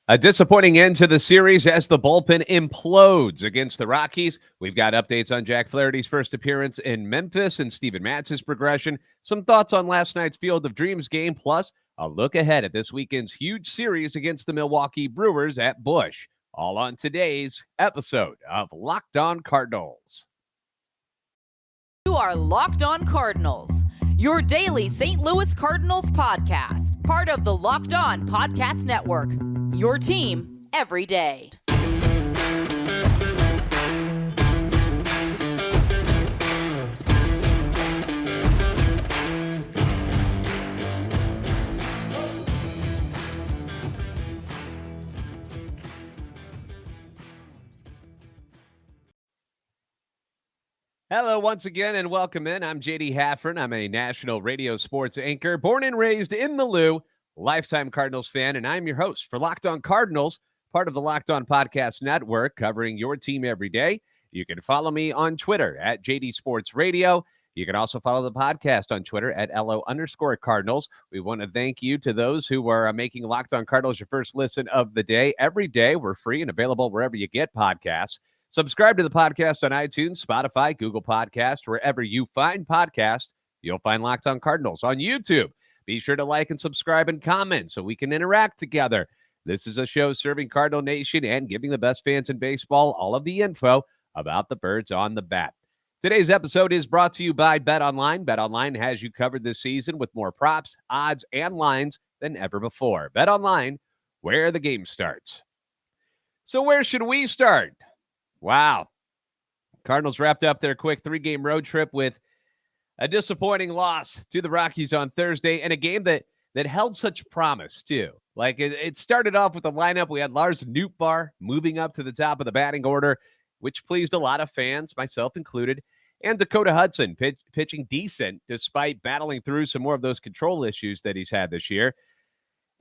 A disappointing end to the series as the bullpen implodes against the Rockies. We've got updates on Jack Flaherty's first appearance in Memphis and Steven Matz's progression, some thoughts on last night's Field of Dreams game, plus a look ahead at this weekend's huge series against the Milwaukee Brewers at Busch. All on today's episode of Locked On Cardinals. You are Locked On Cardinals, your daily St. Louis Cardinals podcast, part of the Locked On Podcast Network. Your team every day. Hello once again and welcome in. I'm JD Haffern. I'm a national radio sports anchor, born and raised in the Lou, lifetime Cardinals fan, and I'm your host for Locked On Cardinals, part of the Locked On Podcast Network, covering your team every day. You can follow me on Twitter at JD Sports Radio. You can also follow the podcast on Twitter at LO_Cardinals. We want to thank you to those who are making Locked On Cardinals your first listen of the day. Every day, we're free and available wherever you get podcasts. Subscribe to the podcast on iTunes, Spotify, Google Podcast, wherever you find podcasts. You'll find Locked On Cardinals on YouTube. Be sure to like and subscribe and comment so we can interact together. This is a show serving Cardinal Nation and giving the best fans in baseball all of the info about the birds on the bat. Today's episode is brought to you by BetOnline. BetOnline has you covered this season with more props, odds, and lines than ever before. BetOnline, where the game starts. So where should we start? Wow. Cardinals wrapped up their quick 3-game road trip with a disappointing loss to the Rockies on Thursday, and a game that held such promise, too. Like, it started off with the lineup. We had Lars Nootbaar moving up to the top of the batting order, which pleased a lot of fans, myself included, and Dakota Hudson pitching decent despite battling through some more of those control issues that he's had this year.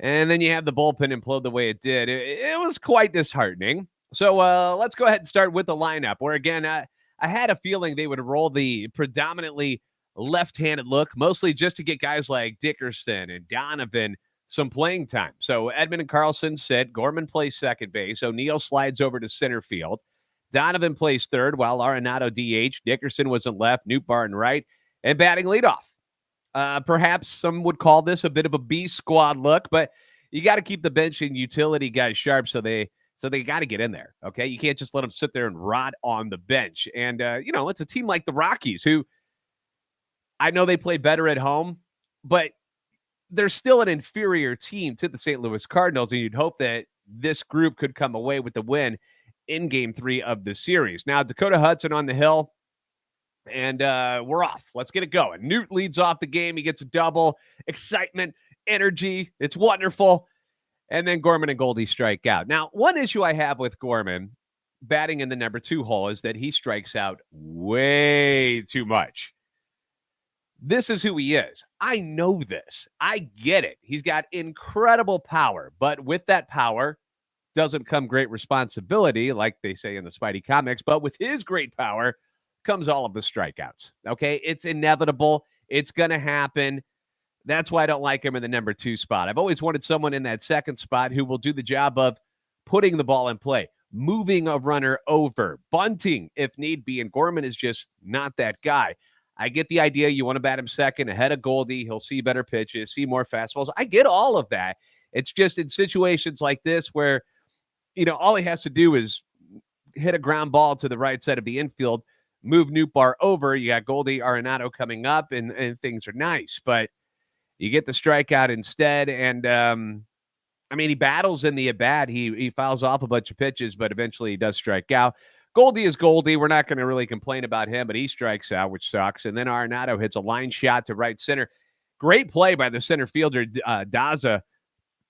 And then you have the bullpen implode the way it did. It was quite disheartening. So let's go ahead and start with the lineup, where, again, I had a feeling they would roll the predominantly left-handed look, mostly just to get guys like Dickerson and Donovan some playing time. So Edman and Carlson sit. Gorman plays second base. O'Neill slides over to center field. Donovan plays third, while Arenado DH. Dickerson was in left, Nootbaar in right, and batting leadoff. Perhaps some would call this a bit of a B squad look, but you got to keep the bench and utility guys sharp, so they got to get in there, okay? You can't just let them sit there and rot on the bench. And, it's a team like the Rockies, who I know they play better at home, but they're still an inferior team to the St. Louis Cardinals, and you'd hope that this group could come away with the win in Game 3 of the series. Now, Dakota Hudson on the hill, and we're off. Let's get it going. Newt leads off the game. He gets a double. Excitement, energy. It's wonderful. And then Gorman and Goldie strike out. Now, one issue I have with Gorman batting in the number 2 hole is that he strikes out way too much. This is who he is. I know this. I get it. He's got incredible power, but with that power doesn't come great responsibility, like they say in the Spidey comics. But with his great power comes all of the strikeouts. Okay? It's inevitable. It's going to happen. That's why I don't like him in the number 2 spot. I've always wanted someone in that second spot who will do the job of putting the ball in play, moving a runner over, bunting if need be, and Gorman is just not that guy. I get the idea you want to bat him second ahead of Goldie. He'll see better pitches, see more fastballs. I get all of that. It's just in situations like this where, all he has to do is hit a ground ball to the right side of the infield, move Nootbaar over. You got Goldie, Arenado coming up, and things are nice, but you get the strikeout instead, and, he battles in the at-bat. He fouls off a bunch of pitches, but eventually he does strike out. Goldie is Goldie. We're not going to really complain about him, but he strikes out, which sucks. And then Arenado hits a line shot to right center. Great play by the center fielder, Daza,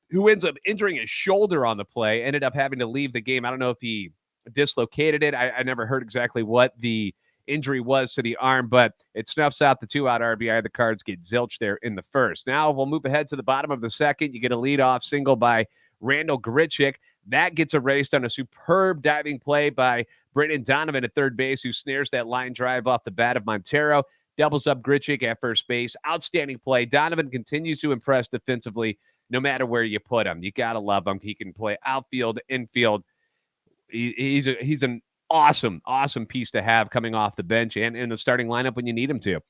who ends up injuring his shoulder on the play, ended up having to leave the game. I don't know if he dislocated it. I never heard exactly what the injury was to the arm, but it snuffs out the 2-out RBI. The Cards get zilch there in the first. Now we'll move ahead to the bottom of the second. You get a leadoff single by Randall Grichuk. That gets erased on a superb diving play by Brendan Donovan at third base, who snares that line drive off the bat of Montero, doubles up Grichuk at first base. Outstanding play. Donovan continues to impress defensively. no matter where you put him. You got to love him. He can play outfield, infield. He's an awesome, awesome piece to have coming off the bench and in the starting lineup when you need him to.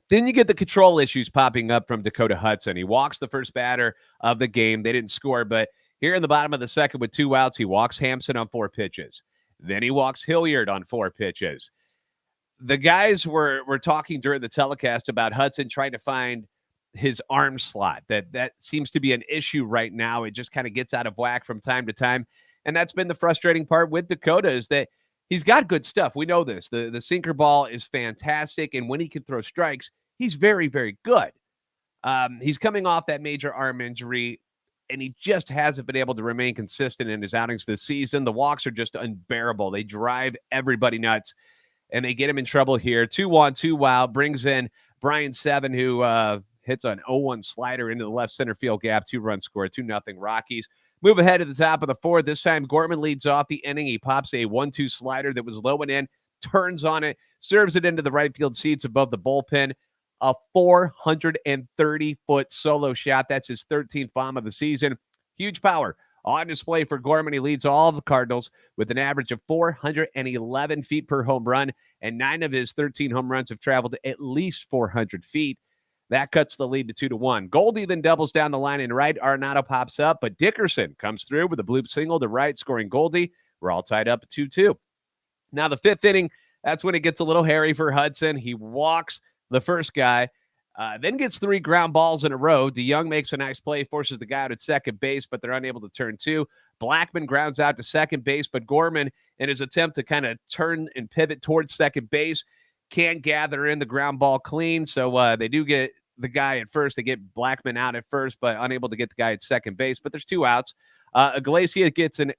Then you get the control issues popping up from Dakota Hudson. He walks the first batter of the game. They didn't score, but here in the bottom of the second with 2 outs, he walks Hampson on 4 pitches. Then he walks Hilliard on 4 pitches. The guys were talking during the telecast about Hudson trying to find his arm slot. That seems to be an issue right now. It just kind of gets out of whack from time to time. And that's been the frustrating part with Dakota is that he's got good stuff. We know this. The sinker ball is fantastic. And when he can throw strikes, he's very, very good. He's coming off that major arm injury, and he just hasn't been able to remain consistent in his outings this season. The walks are just unbearable. They drive everybody nuts, and they get him in trouble here. 2-1, 2 out, brings in Brian Seven, who hits an 0-1 slider into the left center field gap. 2-run score, 2-0 Rockies. Move ahead to the top of the fourth. This time, Gorman leads off the inning. He pops a 1-2 slider that was low and in, turns on it, serves it into the right field seats above the bullpen. A 430-foot solo shot. That's his 13th bomb of the season. Huge power on display for Gorman. He leads all of the Cardinals with an average of 411 feet per home run, and 9 of his 13 home runs have traveled at least 400 feet. That cuts the lead to 2-1. Goldie then doubles down the line in right. Arenado pops up, but Dickerson comes through with a bloop single to right, scoring Goldie. We're all tied up at 2-2. Now the 5th inning, that's when it gets a little hairy for Hudson. He walks the first guy, then gets 3 ground balls in a row. DeYoung makes a nice play, forces the guy out at second base, but they're unable to turn 2. Blackman grounds out to second base, but Gorman, in his attempt to kind of turn and pivot towards second base, can't gather in the ground ball clean. So they do get the guy at first. They get Blackman out at first, but unable to get the guy at second base. But there's 2 outs. Iglesias gets an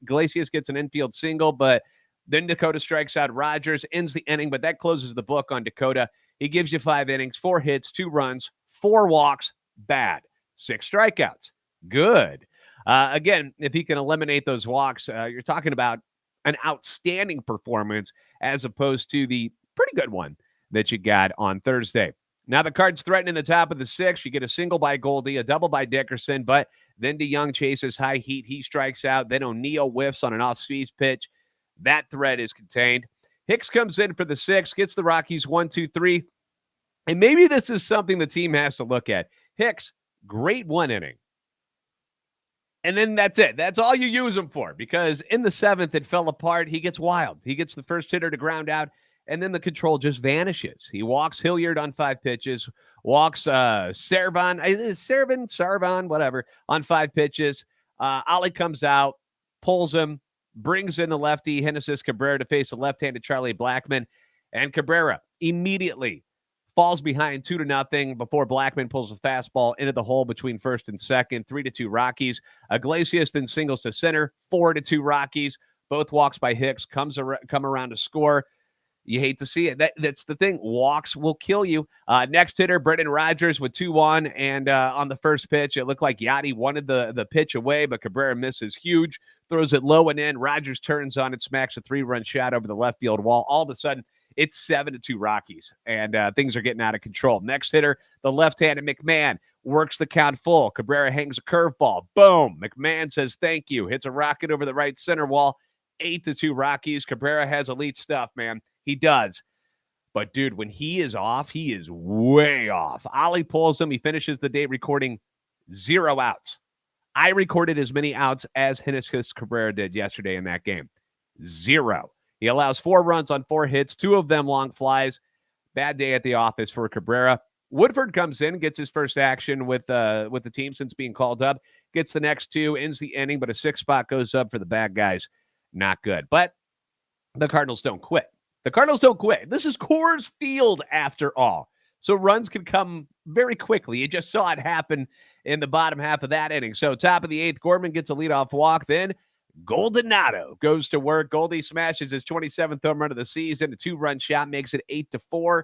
infield single, but then Dakota strikes out Rogers, ends the inning, but that closes the book on Dakota. He gives you 5 innings, 4 hits, 2 runs, 4 walks, bad. 6 strikeouts, good. Again, if he can eliminate those walks, you're talking about an outstanding performance as opposed to the pretty good one that you got on Thursday. Now the Cards threaten in the top of the 6th. You get a single by Goldie, a double by Dickerson, but then DeYoung chases high heat. He strikes out. Then O'Neill whiffs on an off-speed pitch. That threat is contained. Hicks comes in for the 6th, gets the Rockies 1-2-3. And maybe this is something the team has to look at. Hicks, great 1 inning. And then that's it. That's all you use him for, because in the 7th, it fell apart. He gets wild. He gets the first hitter to ground out, and then the control just vanishes. He walks Hilliard on 5 pitches, walks Sarvan, whatever, on 5 pitches. Ollie comes out, pulls him, brings in the lefty, Genesis Cabrera, to face the left-handed Charlie Blackman. And Cabrera immediately falls behind 2-0 before Blackman pulls a fastball into the hole between first and second. 3-2 Rockies. Iglesias then singles to center. 4-2 Rockies. Both walks by Hicks come around to score. You hate to see it. That's the thing. Walks will kill you. Next hitter, Brendan Rodgers with 2-1. And on the first pitch, it looked like Yachty wanted the pitch away, but Cabrera misses huge. Throws it low and in. Rodgers turns on it, smacks a 3-run shot over the left field wall. All of a sudden, it's 7-2 Rockies, and things are getting out of control. Next hitter, the left-handed McMahon, works the count full. Cabrera hangs a curveball. Boom. McMahon says thank you. Hits a rocket over the right center wall. 8-2 Rockies. Cabrera has elite stuff, man. He does. But, dude, when he is off, he is way off. Ollie pulls him. He finishes the day recording 0 outs. I recorded as many outs as Genesis Cabrera did yesterday in that game. 0. He allows 4 runs on 4 hits, 2 of them long flies. Bad day at the office for Cabrera. Woodford comes in, gets his first action with the team since being called up. Gets the next 2, ends the inning, but a 6th spot goes up for the bad guys. Not good. But the Cardinals don't quit. The Cardinals don't quit. This is Coors Field after all. So runs can come very quickly. You just saw it happen in the bottom half of that inning. So top of the 8th, Gorman gets a leadoff walk. Then Goldinado goes to work. Goldie smashes his 27th home run of the season. A 2-run shot makes it 8-4.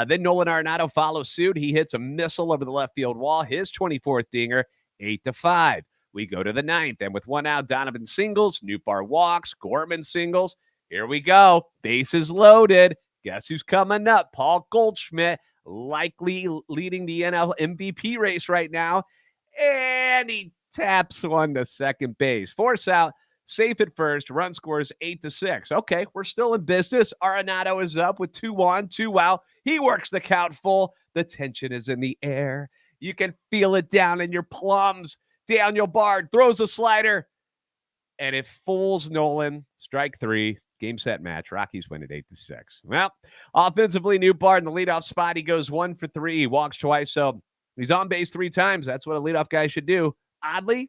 Then Nolan Arenado follows suit. He hits a missile over the left field wall. His 24th dinger, 8-5. We go to the 9th, and with 1 out, Donovan singles. Nootbaar walks. Gorman singles. Here we go. Bases loaded. Guess who's coming up? Paul Goldschmidt, likely leading the NL MVP race right now. and he taps one to second base. Force out, safe at first. Run scores 8-6. Okay, we're still in business. Arenado is up with 2-1, 2 out. He works the count full. The tension is in the air. You can feel it down in your plums. Daniel Bard throws a slider, and it fools Nolan. Strike 3. Game, set, match. Rockies win at 8-6. Well, offensively, new Bard in the leadoff spot. He goes 1 for 3. He walks twice, so he's on base 3 times. That's what a leadoff guy should do. Oddly,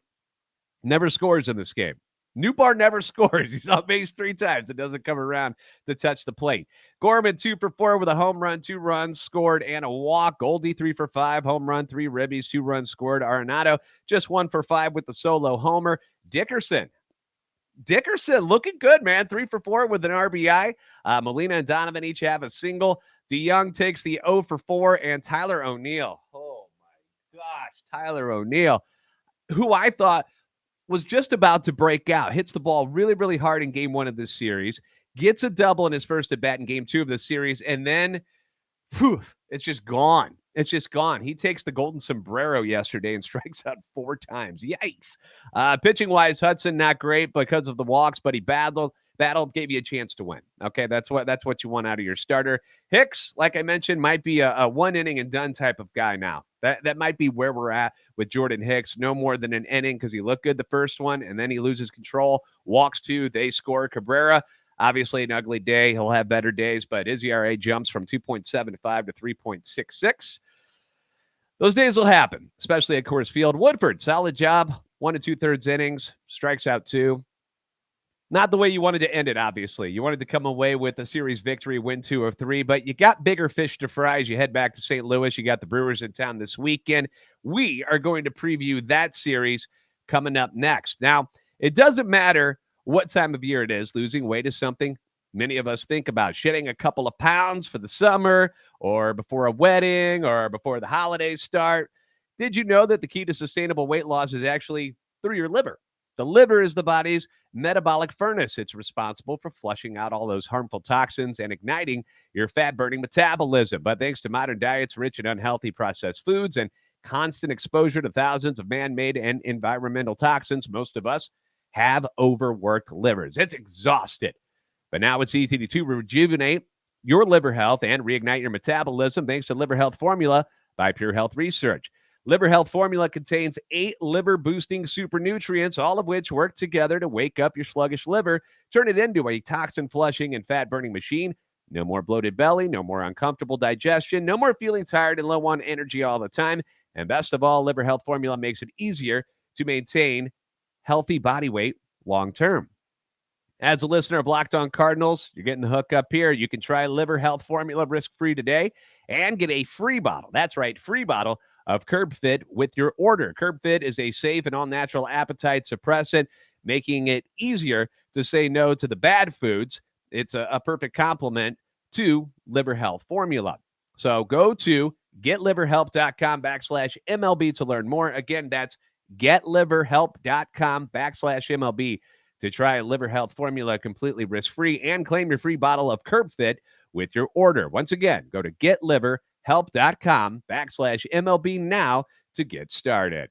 never scores in this game. Newbar never scores. He's on base 3 times. It doesn't come around to touch the plate. Gorman 2 for 4 with a home run, 2 runs scored, and a walk. Goldie 3 for 5, home run, 3 ribbies, 2 runs scored. Arenado just 1 for 5 with the solo homer. Dickerson looking good, man. 3 for 4 with an RBI. Molina and Donovan each have a single. DeYoung takes the 0 for 4, and Tyler O'Neill. Oh, my gosh. Tyler O'Neill, who I thought was just about to break out, hits the ball really, really hard in game 1 of this series, gets a double in his first at bat in game 2 of this series, and then, it's just gone. It's just gone. He takes the golden sombrero yesterday and strikes out 4 times. Yikes. Pitching-wise, Hudson, not great because of the walks, but he battled, gave you a chance to win. Okay, that's what you want out of your starter. Hicks, like I mentioned, might be a one-inning-and-done type of guy now. That might be where we're at with Jordan Hicks. No more than an inning because he looked good the first one, and then he loses control, walks 2, they score. Cabrera, obviously an ugly day. He'll have better days, but his ERA jumps from 2.75 to 3.66. Those days will happen, especially at Coors Field. Woodford, solid job. 1 2/3 innings, strikes out 2. Not the way you wanted to end it, obviously. You wanted to come away with a series victory, win 2 of 3, but you got bigger fish to fry as you head back to St. Louis. You got the Brewers in town this weekend. We are going to preview that series coming up next. Now, it doesn't matter what time of year it is. Losing weight is something many of us think about. Shedding a couple of pounds for the summer or before a wedding or before the holidays start. Did you know that the key to sustainable weight loss is actually through your liver? The liver is the body's metabolic furnace. It's responsible for flushing out all those harmful toxins and igniting your fat-burning metabolism. But thanks to modern diets rich in unhealthy processed foods and constant exposure to thousands of man-made and environmental toxins, most of us have overworked livers. It's exhausted. But now it's easy to rejuvenate your liver health and reignite your metabolism thanks to Liver Health Formula by Pure Health Research. Liver Health Formula contains 8 liver-boosting super nutrients, all of which work together to wake up your sluggish liver, turn it into a toxin-flushing and fat-burning machine. No more bloated belly, no more uncomfortable digestion, no more feeling tired and low on energy all the time. And best of all, Liver Health Formula makes it easier to maintain healthy body weight long-term. As a listener of Locked On Cardinals, you're getting the hook up here. You can try Liver Health Formula risk-free today and get a free bottle. That's right, free bottle of Curb Fit with your order. Curb Fit is a safe and all-natural appetite suppressant, making it easier to say no to the bad foods. It's a perfect complement to Liver Health Formula. So go to getliverhelp.com/MLB to learn more. Again, that's getliverhelp.com/MLB to try Liver Health Formula completely risk-free and claim your free bottle of Curb Fit with your order. Once again, go to getliverhelp.com/MLB now to get started.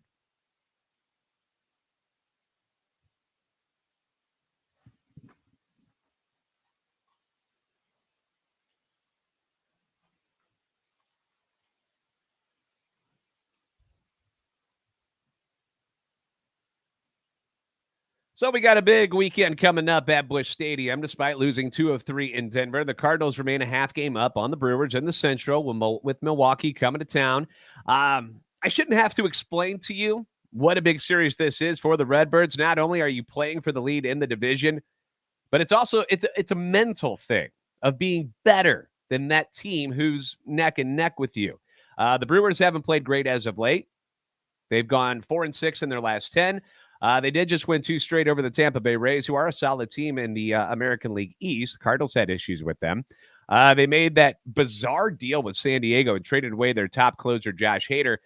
So we got a big weekend coming up at Busch Stadium. Despite losing 2 of 3 in Denver, the Cardinals remain a half game up on the Brewers in the Central with Milwaukee coming to town. I shouldn't have to explain to you what a big series this is for the Redbirds. Not only are you playing for the lead in the division, but it's also it's a mental thing of being better than that team who's neck and neck with you. The Brewers haven't played great as of late. They've gone 4-6 in their last 10. They did just win 2 straight over the Tampa Bay Rays, who are a solid team in the American League East. Cardinals had issues with them. They made that bizarre deal with San Diego and traded away their top closer, Josh Hader,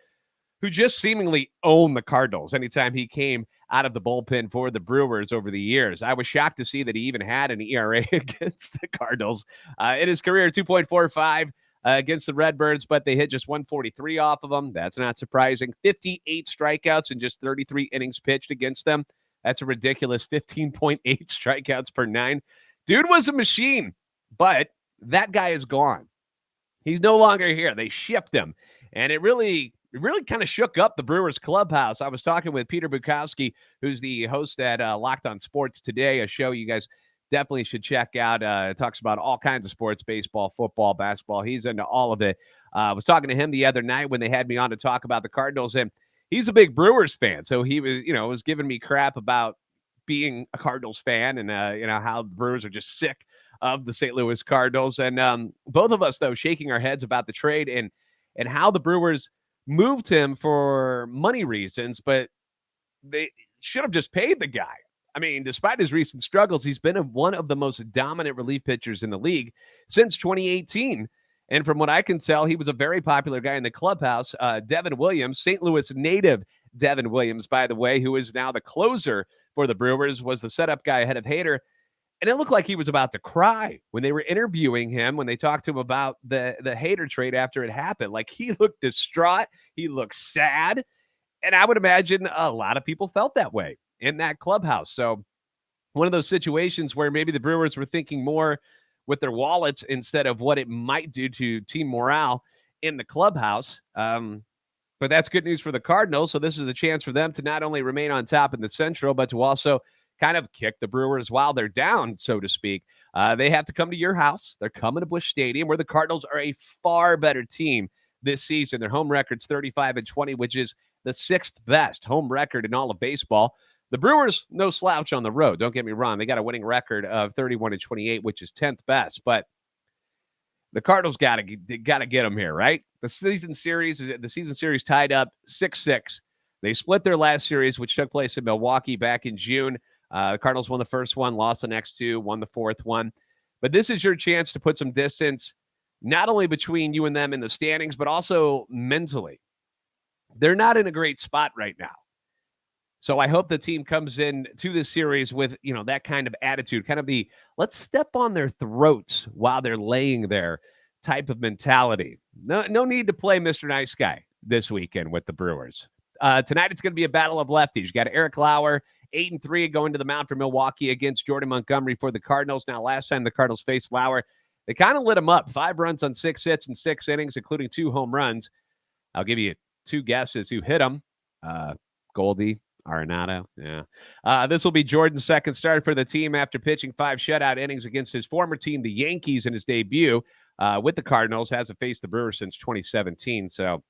who just seemingly owned the Cardinals anytime he came out of the bullpen for the Brewers over the years. I was shocked to see that he even had an ERA against the Cardinals. In his career, 2.45 against the Redbirds, but they hit just 143 off of them. That's not surprising. 58 strikeouts in just 33 innings pitched against them. That's a ridiculous 15.8 strikeouts per 9. Dude was a machine, but that guy is gone. He's no longer here. They shipped him, and it really kind of shook up the Brewers clubhouse. I was talking with Peter Bukowski, who's the host at Locked On Sports Today, a show you guys definitely should check out. It talks about all kinds of sports, baseball, football, basketball. He's into all of it. I was talking to him the other night when they had me on to talk about the Cardinals, and he's a big Brewers fan. So he was giving me crap about being a Cardinals fan and, how the Brewers are just sick of the St. Louis Cardinals. And both of us, though, shaking our heads about the trade and how the Brewers moved him for money reasons, but they should have just paid the guy. I mean, despite his recent struggles, he's been one of the most dominant relief pitchers in the league since 2018. And from what I can tell, he was a very popular guy in the clubhouse. Devin Williams, St. Louis native Devin Williams, by the way, who is now the closer for the Brewers, was the setup guy ahead of Hader. And it looked like he was about to cry when they were interviewing him, when they talked to him about the Hader trade after it happened. Like, he looked distraught. He looked sad. And I would imagine a lot of people felt that way in that clubhouse. So one of those situations where maybe the Brewers were thinking more with their wallets instead of what it might do to team morale in the clubhouse. But that's good news for the Cardinals. So this is a chance for them to not only remain on top in the Central, but to also kind of kick the Brewers while they're down, so to speak. They have to come to your house. They're coming to Busch Stadium, where the Cardinals are a far better team this season. Their home record's 35-20, which is the 6th best home record in all of baseball. The Brewers, no slouch on the road. Don't get me wrong. They got a winning record of 31-28, which is 10th best. But the Cardinals got to get them here, right? The season series tied up 6-6. They split their last series, which took place in Milwaukee back in June. The Cardinals won the first one, lost the next two, won the fourth one. But this is your chance to put some distance, not only between you and them in the standings, but also mentally. They're not in a great spot right now. So I hope the team comes in to this series with, that kind of attitude, kind of the let's step on their throats while they're laying there type of mentality. No need to play Mr. Nice Guy this weekend with the Brewers. Tonight it's going to be a battle of lefties. You got Eric Lauer, 8-3, going to the mound for Milwaukee against Jordan Montgomery for the Cardinals. Now, last time the Cardinals faced Lauer, they kind of lit him up. 5 runs on 6 hits in 6 innings, including 2 home runs. I'll give you 2 guesses who hit him. Goldie, Arenado. Yeah. This will be Jordan's second start for the team after pitching 5 shutout innings against his former team, the Yankees, in his debut with the Cardinals. Hasn't faced the Brewers since 2017. So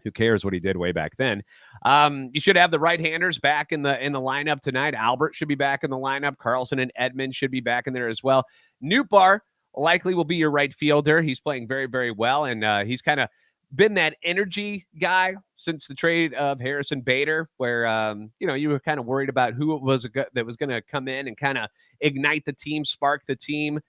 who cares what he did way back then? You should have the right-handers back in the lineup tonight. Albert should be back in the lineup. Carlson and Edmund should be back in there as well. Nootbaar likely will be your right fielder. He's playing very, very well, and he's kind of been that energy guy since the trade of Harrison Bader, where you were kind of worried about who it was that was going to come in and kind of ignite the team, spark the team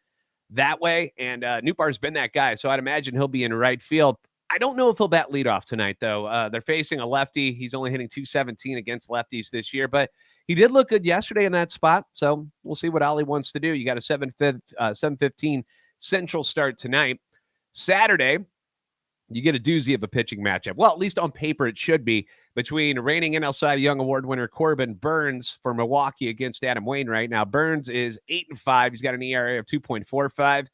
that way. And Nootbaar's been that guy, so I'd imagine he'll be in right field. I don't know if he'll bat leadoff tonight, though. They're facing a lefty. He's only hitting .217 against lefties this year, but he did look good yesterday in that spot. So we'll see what Ollie wants to do. You got a 7:15 Central start tonight. Saturday, you get a doozy of a pitching matchup. Well, at least on paper, it should be between reigning NL Cy Young Award winner Corbin Burnes for Milwaukee against Adam Wainwright. Now, Burnes is 8-5. He's got an ERA of 2.45.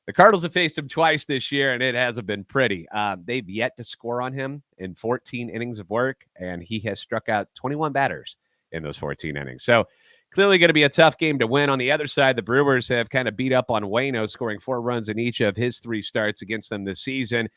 The Cardinals have faced him twice this year, and it hasn't been pretty. They've yet to score on him in 14 innings of work, and he has struck out 21 batters in those 14 innings. So clearly going to be a tough game to win. On the other side, the Brewers have kind of beat up on Waino, scoring 4 runs in each of his 3 starts against them this season,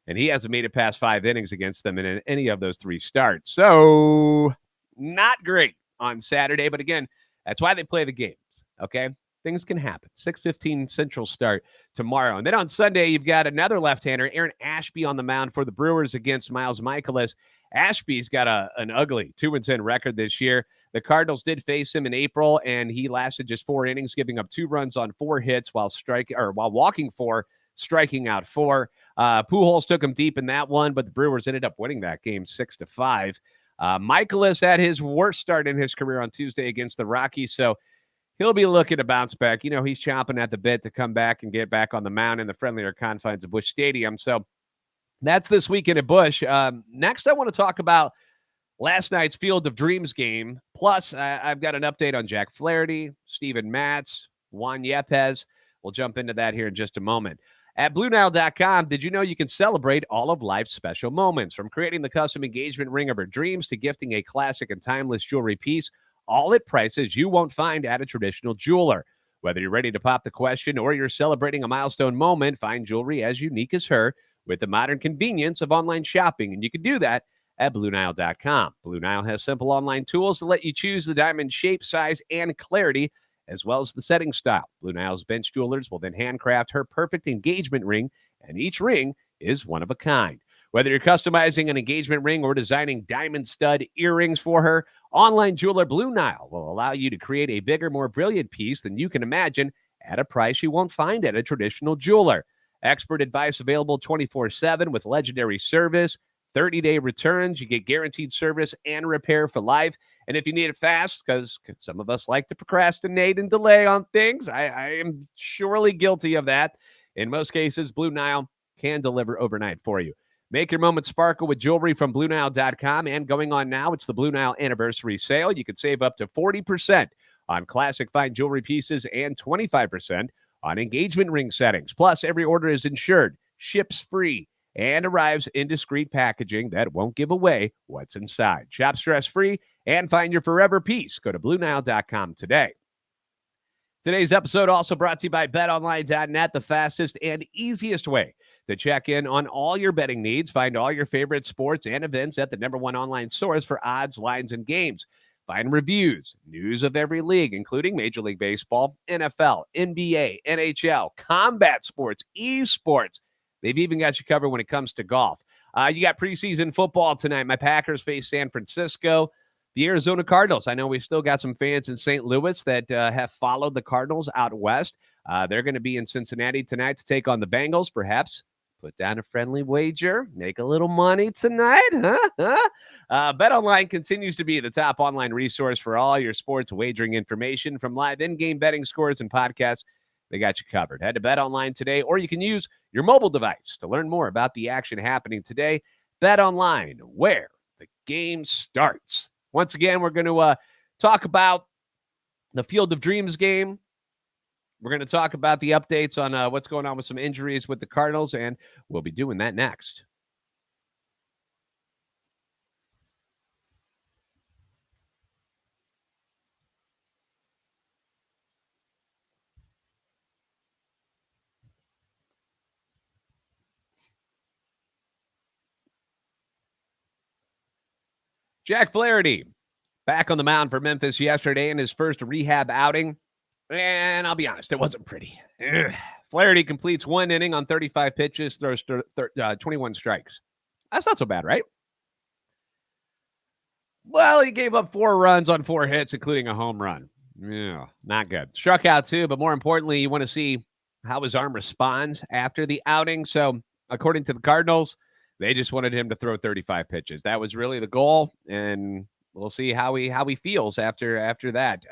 and he hasn't made it past 5 innings against them in any of those 3 starts. So not great on Saturday, but again, that's why they play the games, okay? Things can happen. 6:15 Central start tomorrow. And then on Sunday, you've got another left-hander, Aaron Ashby, on the mound for the Brewers against Miles Michaelis. Ashby's got an ugly 2-10 record this year. The Cardinals did face him in April, and he lasted just 4 innings, giving up 2 runs on 4 hits while walking 4, striking out 4. Pujols took him deep in that one, but the Brewers ended up winning that game 6-5. Michaelis had his worst start in his career on Tuesday against the Rockies, so he'll be looking to bounce back. He's chomping at the bit to come back and get back on the mound in the friendlier confines of Busch Stadium. So that's this weekend at Busch. Next, I want to talk about last night's Field of Dreams game. Plus, I've got an update on Jack Flaherty, Steven Matz, Juan Yepez. We'll jump into that here in just a moment. At BlueNile.com, did you know you can celebrate all of life's special moments? From creating the custom engagement ring of her dreams to gifting a classic and timeless jewelry piece, all at prices you won't find at a traditional jeweler. Whether you're ready to pop the question or you're celebrating a milestone moment, find jewelry as unique as her with the modern convenience of online shopping. And you can do that at BlueNile.com. Blue Nile has simple online tools to let you choose the diamond shape, size, and clarity, as well as the setting style. Blue Nile's bench jewelers will then handcraft her perfect engagement ring, and each ring is one of a kind. Whether you're customizing an engagement ring or designing diamond stud earrings for her, online jeweler Blue Nile will allow you to create a bigger, more brilliant piece than you can imagine at a price you won't find at a traditional jeweler. Expert advice available 24/7 with legendary service, 30-day returns. You get guaranteed service and repair for life. And if you need it fast, because some of us like to procrastinate and delay on things, I am surely guilty of that. In most cases, Blue Nile can deliver overnight for you. Make your moment sparkle with jewelry from BlueNile.com. And going on now, it's the Blue Nile Anniversary Sale. You can save up to 40% on classic fine jewelry pieces and 25% on engagement ring settings. Plus, every order is insured, ships free, and arrives in discreet packaging that won't give away what's inside. Shop stress-free and find your forever piece. Go to BlueNile.com today. Today's episode also brought to you by BetOnline.net, the fastest and easiest way to check in on all your betting needs. Find all your favorite sports and events at the #1 online source for odds, lines, and games. Find reviews, news of every league, including Major League Baseball, NFL, NBA, NHL, combat sports, esports. They've even got you covered when it comes to golf. You got preseason football tonight. My Packers face San Francisco. The Arizona Cardinals. I know we've still got some fans in St. Louis that have followed the Cardinals out west. They're going to be in Cincinnati tonight to take on the Bengals. Perhaps put down a friendly wager, make a little money tonight. BetOnline continues to be the top online resource for all your sports wagering information, from live in-game betting scores and podcasts. They got you covered. Head to BetOnline today, or you can use your mobile device to learn more about the action happening today. BetOnline, where the game starts. Once again, we're going to talk about the Field of Dreams game. We're going to talk about the updates on what's going on with some injuries with the Cardinals, and we'll be doing that next. Jack Flaherty back on the mound for Memphis yesterday in his first rehab outing. And I'll be honest, it wasn't pretty. Flaherty completes one inning on 35 pitches, throws 21 strikes. That's not so bad, right? Well, he gave up 4 runs on 4 hits, including a home run. Yeah, not good. Struck out 2, but more importantly, you want to see how his arm responds after the outing. So, according to the Cardinals, they just wanted him to throw 35 pitches. That was really the goal, and we'll see how he feels after that.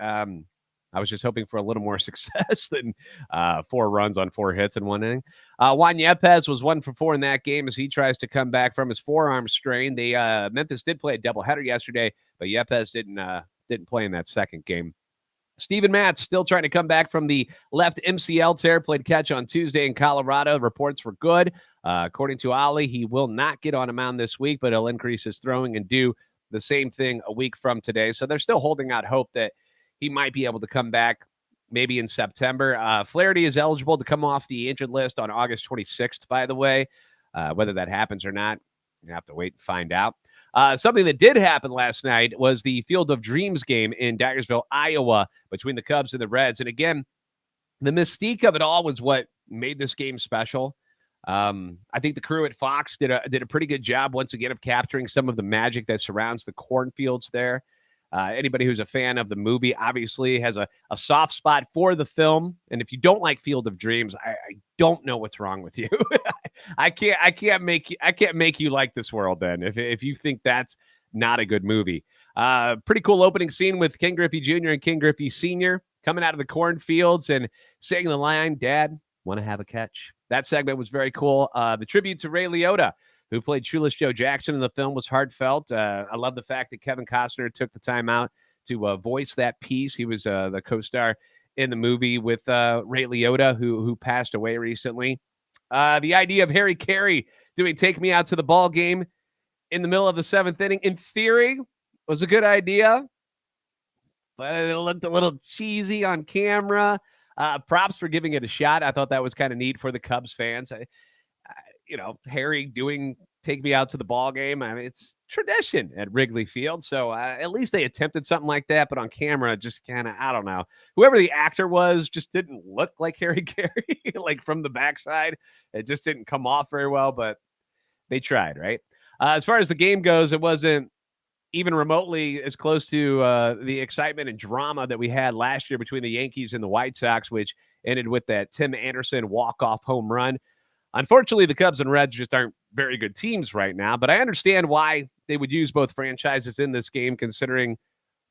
I was just hoping for a little more success than 4 runs on 4 hits in one inning. Juan Yepez was 1 for 4 in that game as he tries to come back from his forearm strain. Memphis did play a doubleheader yesterday, but Yepez didn't play in that second game. Steven Matz still trying to come back from the left MCL tear, played catch on Tuesday in Colorado. Reports were good. According to Ali, he will not get on a mound this week, but he'll increase his throwing and do the same thing a week from today. So they're still holding out hope that he might be able to come back maybe in September. Flaherty is eligible to come off the injured list on August 26th, by the way. Whether that happens or not, you have to wait and find out. Something that did happen last night was the Field of Dreams game in Dyersville, Iowa, between the Cubs and the Reds. And again, the mystique of it all was what made this game special. I think the crew at Fox did a pretty good job once again of capturing some of the magic that surrounds the cornfields there. Anybody who's a fan of the movie obviously has a soft spot for the film. And if you don't like Field of Dreams, I don't know what's wrong with you. I can't make you like this world then if you think that's not a good movie. Pretty cool opening scene with Ken Griffey Jr. and Ken Griffey Sr. coming out of the cornfields and saying the line, "Dad, want to have a catch?" That segment was very cool. The tribute to Ray Liotta, who played Shoeless Joe Jackson in the film, was heartfelt. I love the fact that Kevin Costner took the time out to voice that piece. He was the co-star in the movie with Ray Liotta, who passed away recently. The idea of Harry Carey doing "Take Me Out to the Ball Game" in the middle of the 7th inning, in theory, was a good idea, but it looked a little cheesy on camera. Props for giving it a shot. I thought that was kind of neat for the Cubs fans. Harry doing "Take Me Out to the Ball Game." I mean, it's tradition at Wrigley Field. So at least they attempted something like that, but on camera, just kind of, I don't know. Whoever the actor was just didn't look like Harry Carey, like from the backside. It just didn't come off very well, but they tried, right? As far as the game goes, it wasn't even remotely as close to the excitement and drama that we had last year between the Yankees and the White Sox, which ended with that Tim Anderson walk-off home run. Unfortunately, the Cubs and Reds just aren't very good teams right now, but I understand why they would use both franchises in this game, considering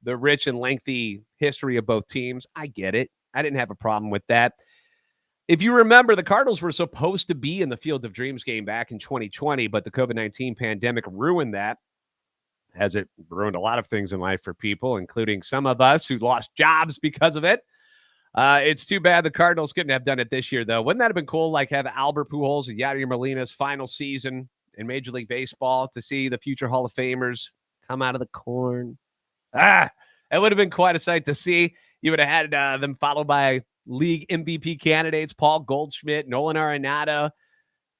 the rich and lengthy history of both teams. I get it. I didn't have a problem with that. If you remember, the Cardinals were supposed to be in the Field of Dreams game back in 2020, but the COVID-19 pandemic ruined that, as it ruined a lot of things in life for people, including some of us who lost jobs because of it. It's too bad the Cardinals couldn't have done it this year, though. Wouldn't that have been cool, like have Albert Pujols and Yadier Molina's final season in Major League Baseball, to see the future Hall of Famers come out of the corn? It would have been quite a sight to see. You would have had them followed by league MVP candidates, Paul Goldschmidt, Nolan Arenado,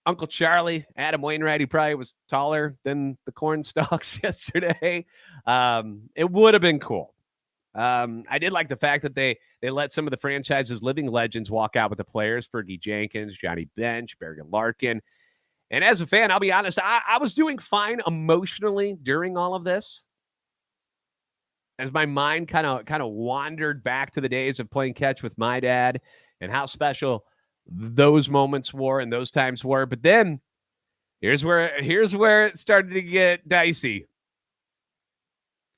Uncle Charlie, Adam Wainwright. He probably was taller than the corn stalks yesterday. It would have been cool. I did like the fact that they let some of the franchise's living legends walk out with the players: Fergie Jenkins, Johnny Bench, Barry Larkin. And as a fan, I'll be honest, I was doing fine emotionally during all of this, as my mind kind of wandered back to the days of playing catch with my dad and how special those moments were and those times were. But then here's where it started to get dicey.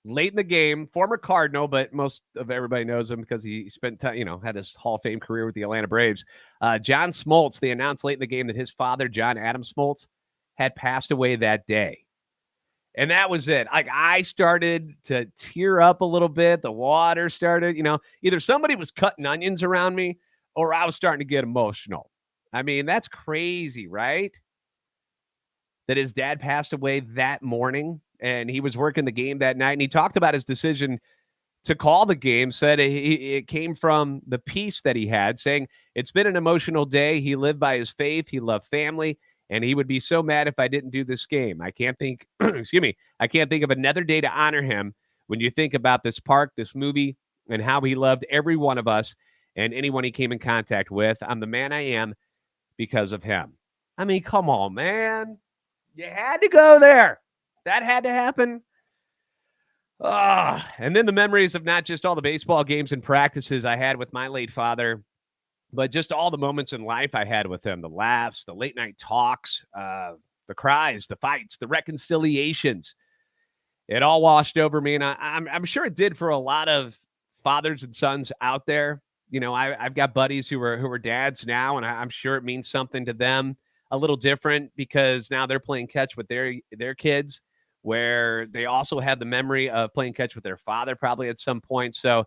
Late in the game, former Cardinal, but most of everybody knows him because he spent time, had his Hall of Fame career with the Atlanta Braves. John Smoltz, they announced late in the game that his father, John Adam Smoltz, had passed away that day. And that was it. Like, I started to tear up a little bit. The water started, either somebody was cutting onions around me or I was starting to get emotional. I mean, that's crazy, right? That his dad passed away that morning and he was working the game that night. And he talked about his decision to call the game, said it came from the peace that he had, saying it's been an emotional day. He lived by his faith. He loved family. And he would be so mad if I didn't do this game. I can't think, I can't think of another day to honor him when you think about this park, this movie, and how he loved every one of us and anyone he came in contact with. I'm the man I am because of him. I mean, come on, man. You had to go there. That had to happen. And then the memories of not just all the baseball games and practices I had with my late father, but just all the moments in life I had with him, the laughs, the late night talks, the cries, the fights, the reconciliations. It all washed over me. And I'm sure it did for a lot of fathers and sons out there. I've got buddies who are dads now, and I'm sure it means something to them a little different because now they're playing catch with their kids, where they also have the memory of playing catch with their father probably at some point. So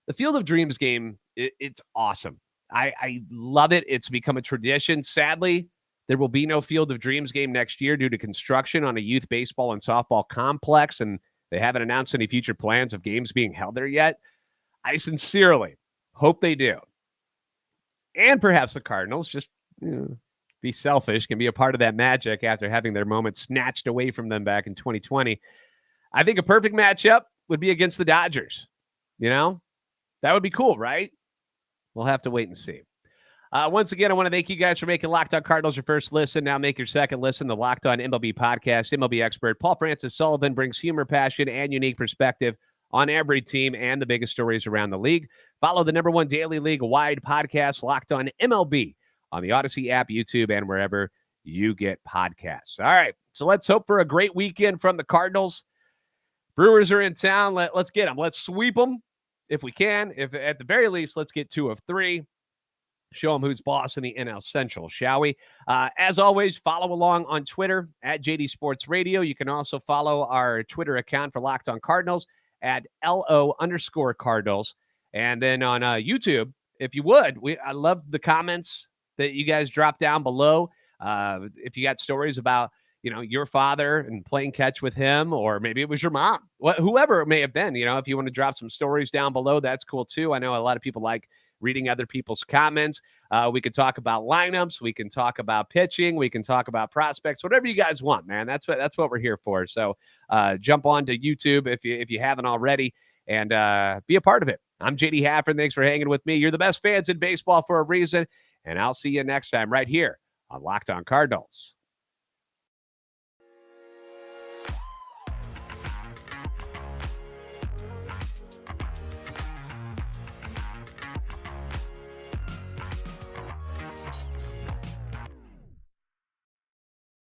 the Field of Dreams game, it's awesome. I love it. It's become a tradition. Sadly, there will be no Field of Dreams game next year due to construction on a youth baseball and softball complex, and they haven't announced any future plans of games being held there yet. I sincerely hope they do. And perhaps the Cardinals, just be selfish, can be a part of that magic after having their moment snatched away from them back in 2020. I think a perfect matchup would be against the Dodgers. That would be cool, right? We'll have to wait and see. Once again, I want to thank you guys for making Locked On Cardinals your first listen. Now make your second listen, the Locked On MLB podcast. MLB expert Paul Francis Sullivan brings humor, passion, and unique perspective on every team and the biggest stories around the league. Follow the #1 daily league-wide podcast, Locked On MLB, on the Odyssey app, YouTube, and wherever you get podcasts. All right, so let's hope for a great weekend from the Cardinals. Brewers are in town. Let's get them. Let's sweep them. if we can. If at the very least, let's get 2 of 3. Show them who's boss in the NL Central, shall we? As always, follow along on Twitter at JD Sports Radio. You can also follow our Twitter account for Locked On Cardinals at LO_Cardinals. And then on YouTube, if you would, I love the comments that you guys drop down below. If you got stories about, your father and playing catch with him, or maybe it was your mom, whoever it may have been, if you want to drop some stories down below, that's cool too. I know a lot of people like reading other people's comments. We can talk about lineups. We can talk about pitching. We can talk about prospects, whatever you guys want, man. That's what we're here for. So jump on to YouTube if you haven't already, and be a part of it. I'm JD Haffern. Thanks for hanging with me. You're the best fans in baseball for a reason, and I'll see you next time right here on Locked On Cardinals.